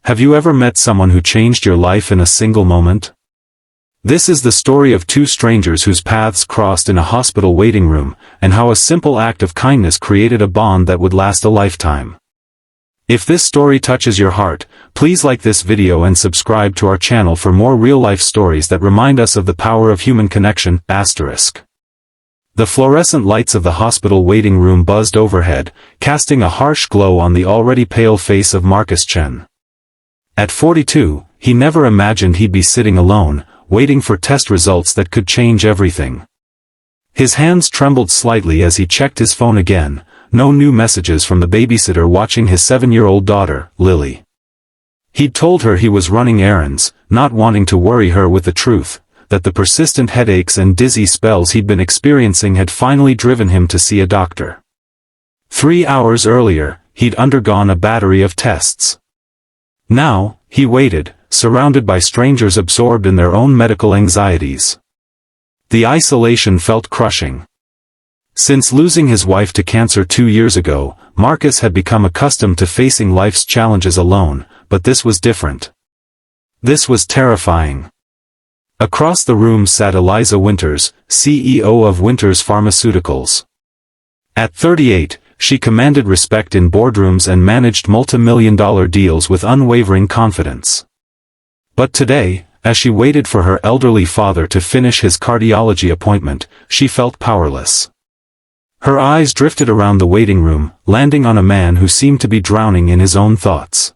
Have you ever met someone who changed your life in a single moment? This is the story of two strangers whose paths crossed in a hospital waiting room, and how a simple act of kindness created a bond that would last a lifetime. If this story touches your heart, please like this video and subscribe to our channel for more real-life stories that remind us of the power of human connection. The fluorescent lights of the hospital waiting room buzzed overhead, casting a harsh glow on the already pale face of Marcus Chen. At 42, he never imagined he'd be sitting alone, waiting for test results that could change everything. His hands trembled slightly as he checked his phone again, no new messages from the babysitter watching his 7-year-old daughter, Lily. He'd told her he was running errands, not wanting to worry her with the truth, that the persistent headaches and dizzy spells he'd been experiencing had finally driven him to see a doctor. 3 hours earlier, he'd undergone a battery of tests. Now, he waited, surrounded by strangers absorbed in their own medical anxieties. The isolation felt crushing. Since losing his wife to cancer 2 years ago, Marcus had become accustomed to facing life's challenges alone, but this was different. This was terrifying. Across the room sat Eliza Winters, CEO of Winters Pharmaceuticals. At 38, she commanded respect in boardrooms and managed multi-million-dollar deals with unwavering confidence. But today, as she waited for her elderly father to finish his cardiology appointment, she felt powerless. Her eyes drifted around the waiting room, landing on a man who seemed to be drowning in his own thoughts.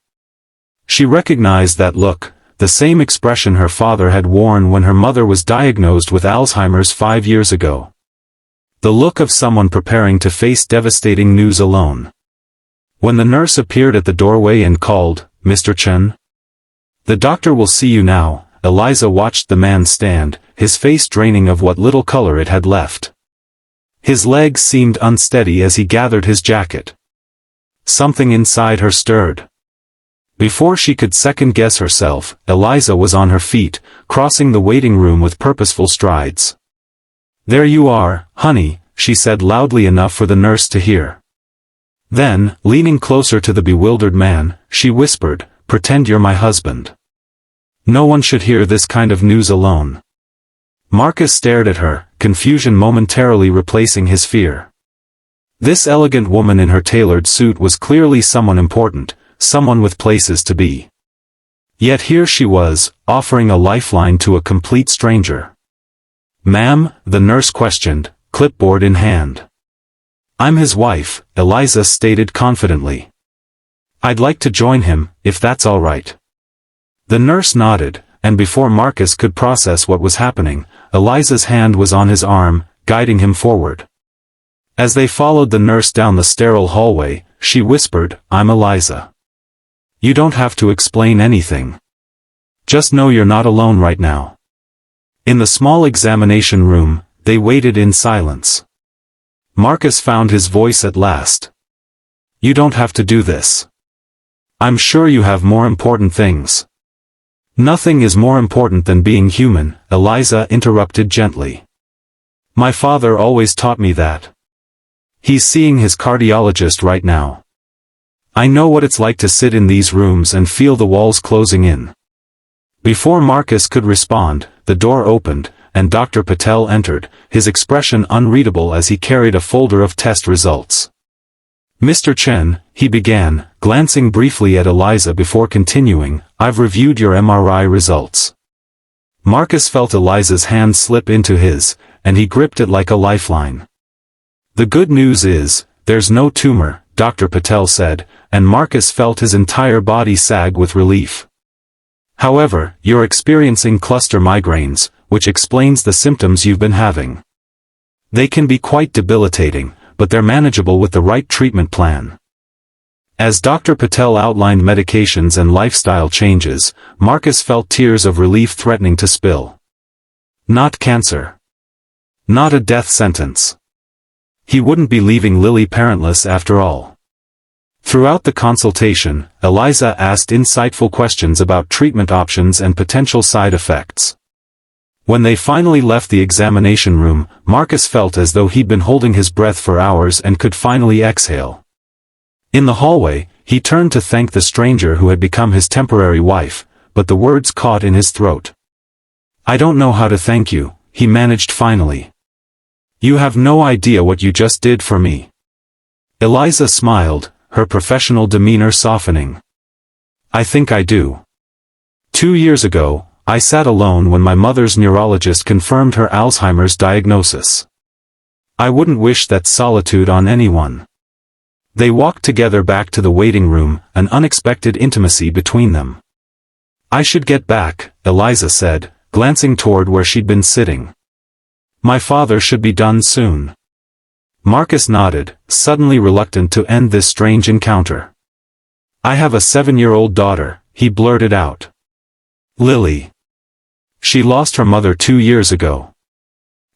She recognized that look, the same expression her father had worn when her mother was diagnosed with Alzheimer's 5 years ago. The look of someone preparing to face devastating news alone. When the nurse appeared at the doorway and called, "Mr. Chen?" "The doctor will see you now." Eliza watched the man stand, his face draining of what little color it had left. His legs seemed unsteady as he gathered his jacket. Something inside her stirred. Before she could second-guess herself, Eliza was on her feet, crossing the waiting room with purposeful strides. "There you are, honey," she said loudly enough for the nurse to hear. Then, leaning closer to the bewildered man, she whispered, "Pretend you're my husband. No one should hear this kind of news alone." Marcus stared at her, confusion momentarily replacing his fear. This elegant woman in her tailored suit was clearly someone important, someone with places to be. Yet here she was, offering a lifeline to a complete stranger. "Ma'am," the nurse questioned, clipboard in hand. "I'm his wife," Eliza stated confidently. "I'd like to join him, if that's all right." The nurse nodded, and before Marcus could process what was happening, Eliza's hand was on his arm, guiding him forward. As they followed the nurse down the sterile hallway, she whispered, "I'm Eliza. You don't have to explain anything. Just know you're not alone right now." In the small examination room, they waited in silence. Marcus found his voice at last. "You don't have to do this. I'm sure you have more important things." "Nothing is more important than being human," Eliza interrupted gently. "My father always taught me that. He's seeing his cardiologist right now. I know what it's like to sit in these rooms and feel the walls closing in." Before Marcus could respond, the door opened, and Dr. Patel entered, his expression unreadable as he carried a folder of test results. "Mr. Chen," he began, glancing briefly at Eliza before continuing, "I've reviewed your MRI results." Marcus felt Eliza's hand slip into his, and he gripped it like a lifeline. "The good news is, there's no tumor," Dr. Patel said, and Marcus felt his entire body sag with relief. "However, you're experiencing cluster migraines, which explains the symptoms you've been having. They can be quite debilitating, but they're manageable with the right treatment plan." As Dr. Patel outlined medications and lifestyle changes, Marcus felt tears of relief threatening to spill. Not cancer. Not a death sentence. He wouldn't be leaving Lily parentless after all. Throughout the consultation, Eliza asked insightful questions about treatment options and potential side effects. When they finally left the examination room, Marcus felt as though he'd been holding his breath for hours and could finally exhale. In the hallway, He turned to thank the stranger who had become his temporary wife, but the words caught in his throat. "I don't know how to thank you," he managed finally. "You have no idea what you just did for me." Eliza smiled, her professional demeanor softening. "I think I do. 2 years ago, I sat alone when my mother's neurologist confirmed her Alzheimer's diagnosis. I wouldn't wish that solitude on anyone." They walked together back to the waiting room, an unexpected intimacy between them. "I should get back," Eliza said, glancing toward where she'd been sitting. "My father should be done soon." Marcus nodded, suddenly reluctant to end this strange encounter. "I have a 7-year-old daughter," he blurted out. "Lily. She lost her mother 2 years ago.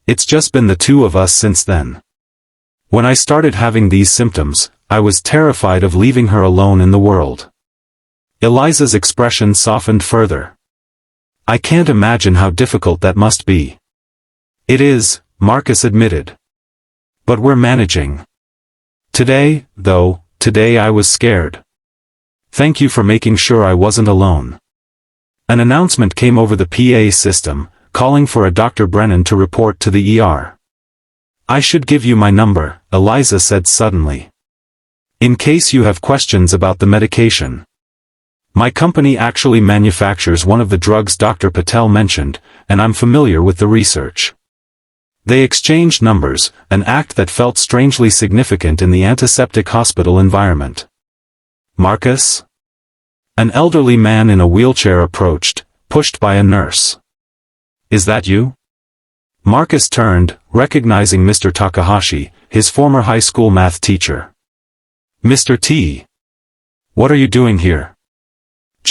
It's just been the two of us since then. When I started having these symptoms, I was terrified of leaving her alone in the world." Eliza's expression softened further. "I can't imagine how difficult that must be." "It is," Marcus admitted. "But we're managing. Today I was scared. Thank you for making sure I wasn't alone." An announcement came over the PA system, calling for a Dr. Brennan to report to the ER. "I should give you my number," Eliza said suddenly. "In case you have questions about the medication. My company actually manufactures one of the drugs Dr. Patel mentioned, and I'm familiar with the research." They exchanged numbers, an act that felt strangely significant in the antiseptic hospital environment. "Marcus?" An elderly man in a wheelchair approached, pushed by a nurse. "Is that you?" Marcus turned, recognizing Mr. Takahashi, his former high school math teacher. "Mr. T. What are you doing here?"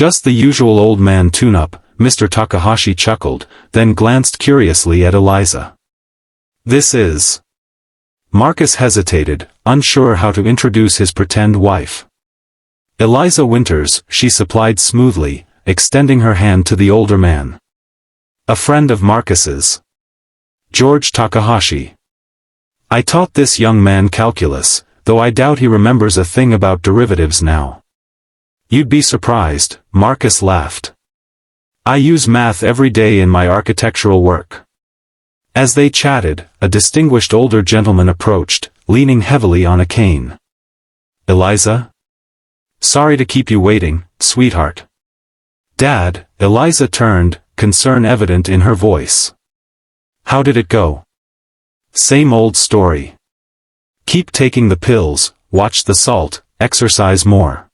"Just the usual old man tune-up," Mr. Takahashi chuckled, then glanced curiously at Eliza. "This is..." Marcus hesitated, unsure how to introduce his pretend wife. "Eliza Winters," she supplied smoothly, extending her hand to the older man. "A friend of Marcus's. George Takahashi. I taught this young man calculus, though I doubt he remembers a thing about derivatives now." "You'd be surprised," Marcus laughed. "I use math every day in my architectural work." As they chatted, a distinguished older gentleman approached, leaning heavily on a cane. "Eliza? Sorry to keep you waiting, sweetheart." "Dad," Eliza turned, concern evident in her voice. "How did it go?" "Same old story. Keep taking the pills, watch the salt, exercise more."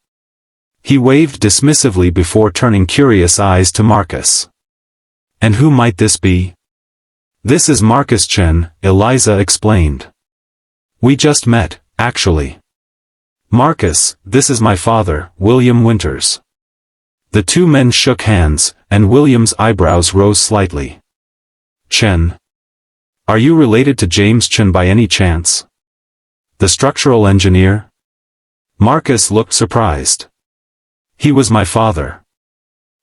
He waved dismissively before turning curious eyes to Marcus. "And who might this be?" "This is Marcus Chen," Eliza explained. "We just met, actually." "Marcus, this is my father, William Winters." The two men shook hands, and William's eyebrows rose slightly. "Chen? Are you related to James Chen by any chance? The structural engineer?" Marcus looked surprised. "He was my father.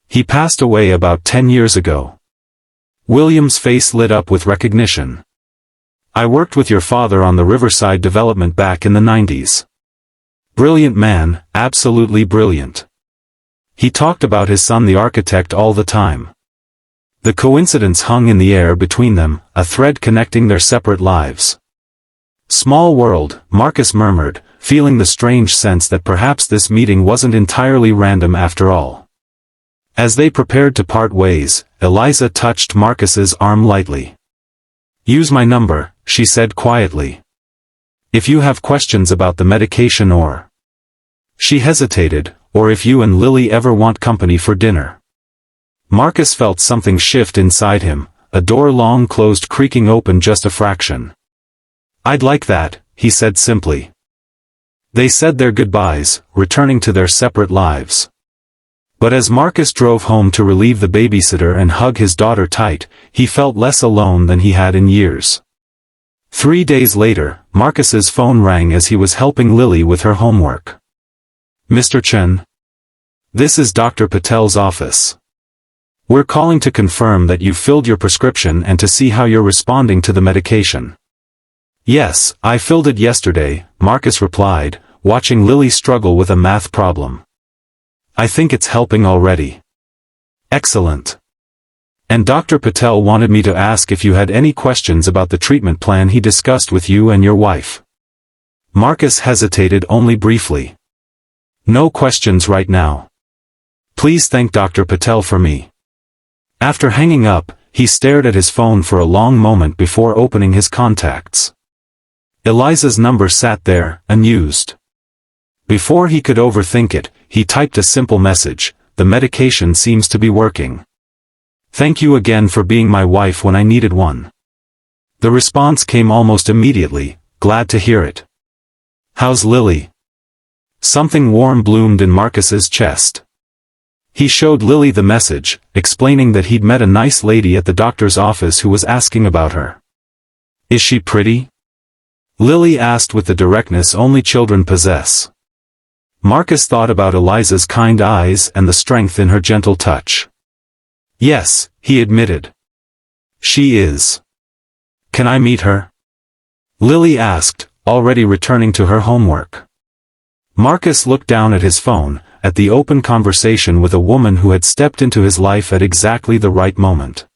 He passed away about 10 years ago." William's face lit up with recognition. "I worked with your father on the Riverside development back in the 90s. Brilliant man, absolutely brilliant. He talked about his son the architect all the time." The coincidence hung in the air between them, a thread connecting their separate lives. "Small world," Marcus murmured, feeling the strange sense that perhaps this meeting wasn't entirely random after all. As they prepared to part ways, Eliza touched Marcus's arm lightly. "Use my number," she said quietly. "If you have questions about the medication or..." She hesitated, "or if you and Lily ever want company for dinner." Marcus felt something shift inside him, a door long closed creaking open just a fraction. "I'd like that," he said simply. They said their goodbyes, returning to their separate lives. But as Marcus drove home to relieve the babysitter and hug his daughter tight, he felt less alone than he had in years. 3 days later, Marcus's phone rang as he was helping Lily with her homework. "Mr. Chen? This is Dr. Patel's office. We're calling to confirm that you filled your prescription and to see how you're responding to the medication." "Yes, I filled it yesterday," Marcus replied, watching Lily struggle with a math problem. I think it's helping already. Excellent. And Dr. Patel wanted me to ask if you had any questions about the treatment plan he discussed with you and your wife. Marcus hesitated only briefly. No questions right now. Please thank Dr. Patel for me. After hanging up, he stared at his phone for a long moment before opening his contacts. Eliza's number sat there, unused. Before he could overthink it, he typed a simple message: "The medication seems to be working. Thank you again for being my wife when I needed one." The response came almost immediately: "Glad to hear it. How's Lily?" Something warm bloomed in Marcus's chest. He showed Lily the message, explaining that he'd met a nice lady at the doctor's office who was asking about her. "Is she pretty?" Lily asked with the directness only children possess. Marcus thought about Eliza's kind eyes and the strength in her gentle touch. "Yes," he admitted. "She is. Can I meet her?" Lily asked, already returning to her homework. Marcus looked down at his phone, at the open conversation with a woman who had stepped into his life at exactly the right moment.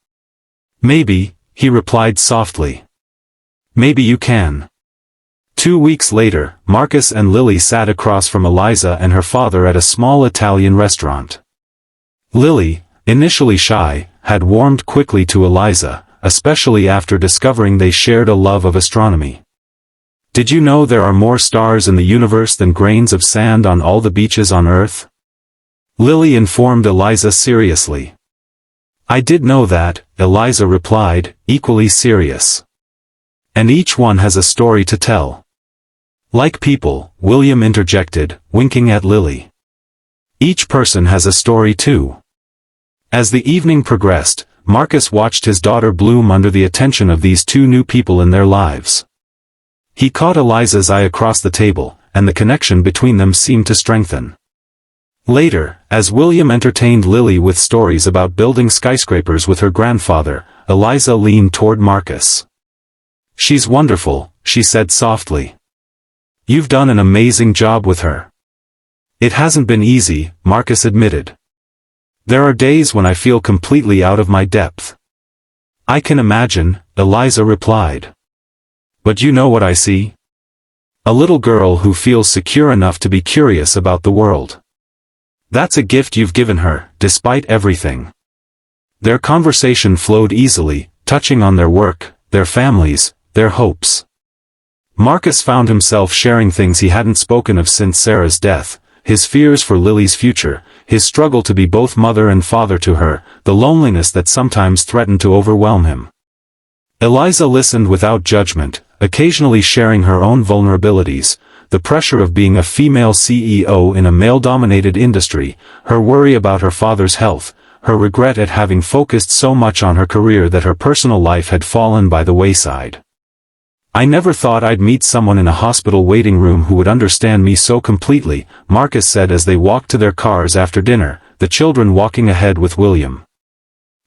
"Maybe," he replied softly. "Maybe you can." 2 weeks later, Marcus and Lily sat across from Eliza and her father at a small Italian restaurant. Lily, initially shy, had warmed quickly to Eliza, especially after discovering they shared a love of astronomy. "Did you know there are more stars in the universe than grains of sand on all the beaches on Earth?" Lily informed Eliza seriously. "I did know that," Eliza replied, equally serious. "And each one has a story to tell." "Like people," William interjected, winking at Lily. "Each person has a story too." As the evening progressed, Marcus watched his daughter bloom under the attention of these two new people in their lives. He caught Eliza's eye across the table, and the connection between them seemed to strengthen. Later, as William entertained Lily with stories about building skyscrapers with her grandfather, Eliza leaned toward Marcus. "She's wonderful," she said softly. "You've done an amazing job with her." "It hasn't been easy," Marcus admitted. "There are days when I feel completely out of my depth." "I can imagine," Eliza replied. "But you know what I see? A little girl who feels secure enough to be curious about the world. That's a gift you've given her, despite everything." Their conversation flowed easily, touching on their work, their families, their hopes. Marcus found himself sharing things he hadn't spoken of since Sarah's death: his fears for Lily's future, his struggle to be both mother and father to her, the loneliness that sometimes threatened to overwhelm him. Eliza listened without judgment, occasionally sharing her own vulnerabilities, the pressure of being a female CEO in a male-dominated industry, her worry about her father's health, her regret at having focused so much on her career that her personal life had fallen by the wayside. "I never thought I'd meet someone in a hospital waiting room who would understand me so completely," Marcus said as they walked to their cars after dinner, the children walking ahead with William.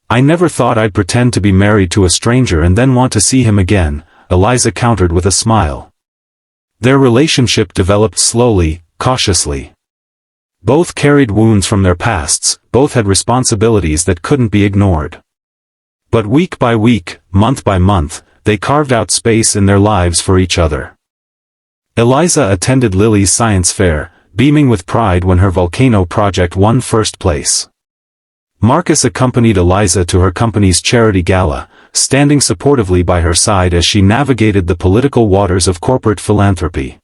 "I never thought I'd pretend to be married to a stranger and then want to see him again," Eliza countered with a smile. Their relationship developed slowly, cautiously. Both carried wounds from their pasts, both had responsibilities that couldn't be ignored. But week by week, month by month, they carved out space in their lives for each other. Eliza attended Lily's science fair, beaming with pride when her volcano project won first place. Marcus accompanied Eliza to her company's charity gala, standing supportively by her side as she navigated the political waters of corporate philanthropy.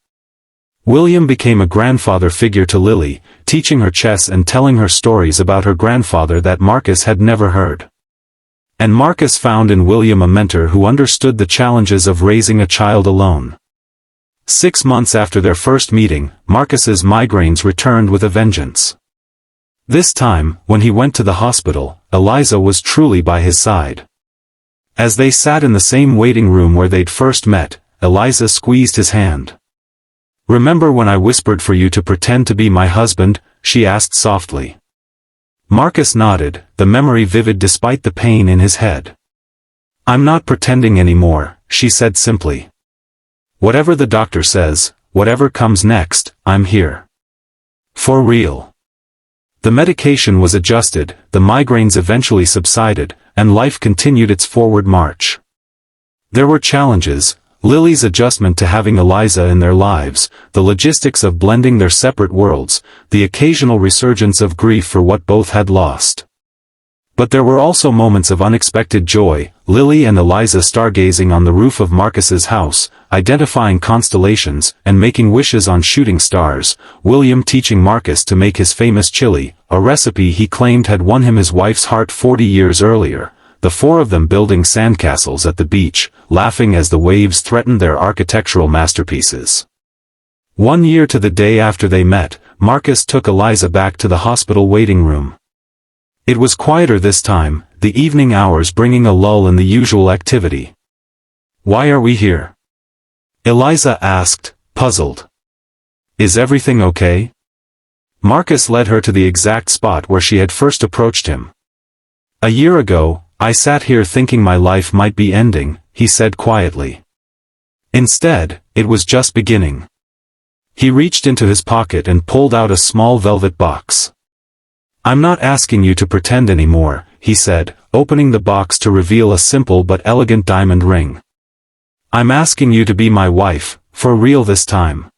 William became a grandfather figure to Lily, teaching her chess and telling her stories about her grandfather that Marcus had never heard. And Marcus found in William a mentor who understood the challenges of raising a child alone. 6 months after their first meeting, Marcus's migraines returned with a vengeance. This time, when he went to the hospital, Eliza was truly by his side. As they sat in the same waiting room where they'd first met, Eliza squeezed his hand. "Remember when I whispered for you to pretend to be my husband?" she asked softly. Marcus nodded, the memory vivid despite the pain in his head. "I'm not pretending anymore," she said simply. "Whatever the doctor says, whatever comes next, I'm here. For real. The medication was adjusted, the migraines eventually subsided, and life continued its forward march. There were challenges: Lily's adjustment to having Eliza in their lives, the logistics of blending their separate worlds, the occasional resurgence of grief for what both had lost. But there were also moments of unexpected joy: Lily and Eliza stargazing on the roof of Marcus's house, identifying constellations, and making wishes on shooting stars, William teaching Marcus to make his famous chili, a recipe he claimed had won him his wife's heart 40 years earlier, the four of them building sandcastles at the beach, laughing as the waves threatened their architectural masterpieces. 1 year to the day after they met, Marcus took Eliza back to the hospital waiting room. It was quieter this time, the evening hours bringing a lull in the usual activity. "Why are we here?" Eliza asked, puzzled. "Is everything okay?" Marcus led her to the exact spot where she had first approached him. "A year ago, I sat here thinking my life might be ending," he said quietly. Instead, it was just beginning. He reached into his pocket and pulled out a small velvet box. "I'm not asking you to pretend anymore," he said, opening the box to reveal a simple but elegant diamond ring. "I'm asking you to be my wife, for real this time."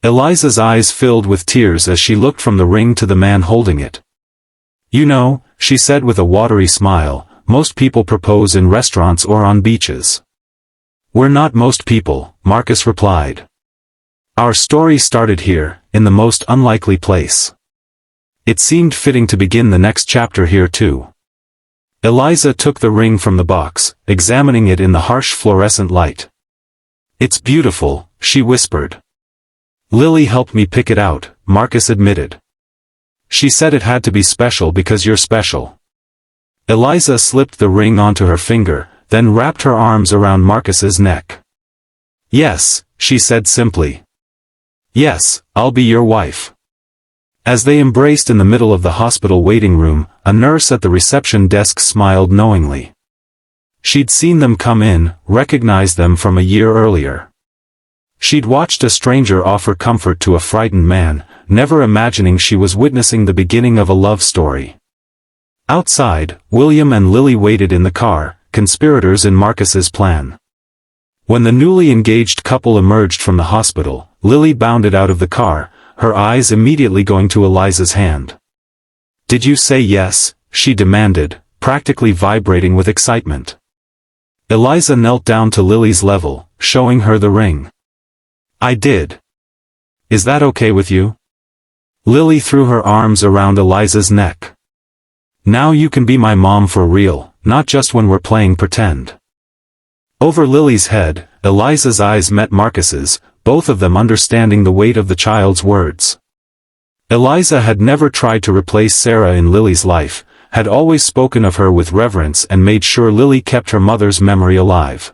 Eliza's eyes filled with tears as she looked from the ring to the man holding it. "You know," she said with a watery smile, "most people propose in restaurants or on beaches." "We're not most people," Marcus replied. "Our story started here, in the most unlikely place." It seemed fitting to begin the next chapter here too. Eliza took the ring from the box, examining it in the harsh fluorescent light. "It's beautiful," she whispered. "Lily helped me pick it out," Marcus admitted. "She said it had to be special because you're special." Eliza slipped the ring onto her finger, then wrapped her arms around Marcus's neck. "Yes," she said simply. "Yes, I'll be your wife." As they embraced in the middle of the hospital waiting room, a nurse at the reception desk smiled knowingly. She'd seen them come in, recognized them from a year earlier. She'd watched a stranger offer comfort to a frightened man, never imagining she was witnessing the beginning of a love story. Outside, William and Lily waited in the car, conspirators in Marcus's plan. When the newly engaged couple emerged from the hospital, Lily bounded out of the car, her eyes immediately going to Eliza's hand. "Did you say yes?" she demanded, practically vibrating with excitement. Eliza knelt down to Lily's level, showing her the ring. "I did. Is that okay with you?" Lily threw her arms around Eliza's neck. "Now you can be my mom for real, not just when we're playing pretend." Over Lily's head, Eliza's eyes met Marcus's, both of them understanding the weight of the child's words. Eliza had never tried to replace Sarah in Lily's life, had always spoken of her with reverence and made sure Lily kept her mother's memory alive.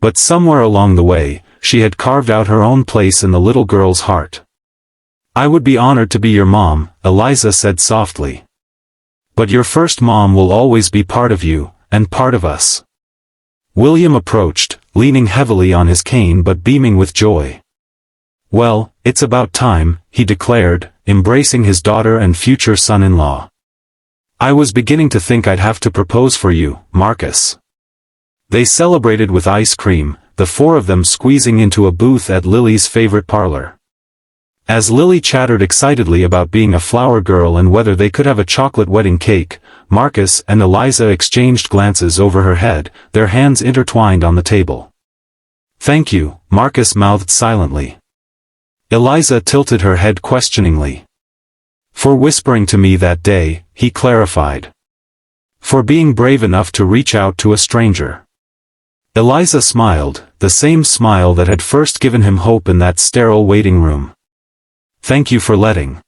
But somewhere along the way, she had carved out her own place in the little girl's heart. "I would be honored to be your mom," Eliza said softly. "But your first mom will always be part of you, and part of us." William approached, leaning heavily on his cane but beaming with joy. "Well, it's about time," he declared, embracing his daughter and future son-in-law. "I was beginning to think I'd have to propose for you, Marcus." They celebrated with ice cream, the four of them squeezing into a booth at Lily's favorite parlor. As Lily chattered excitedly about being a flower girl and whether they could have a chocolate wedding cake, Marcus and Eliza exchanged glances over her head, their hands intertwined on the table. "Thank you," Marcus mouthed silently. Eliza tilted her head questioningly. "For whispering to me that day," he clarified. "For being brave enough to reach out to a stranger." Eliza smiled, the same smile that had first given him hope in that sterile waiting room. "Thank you for letting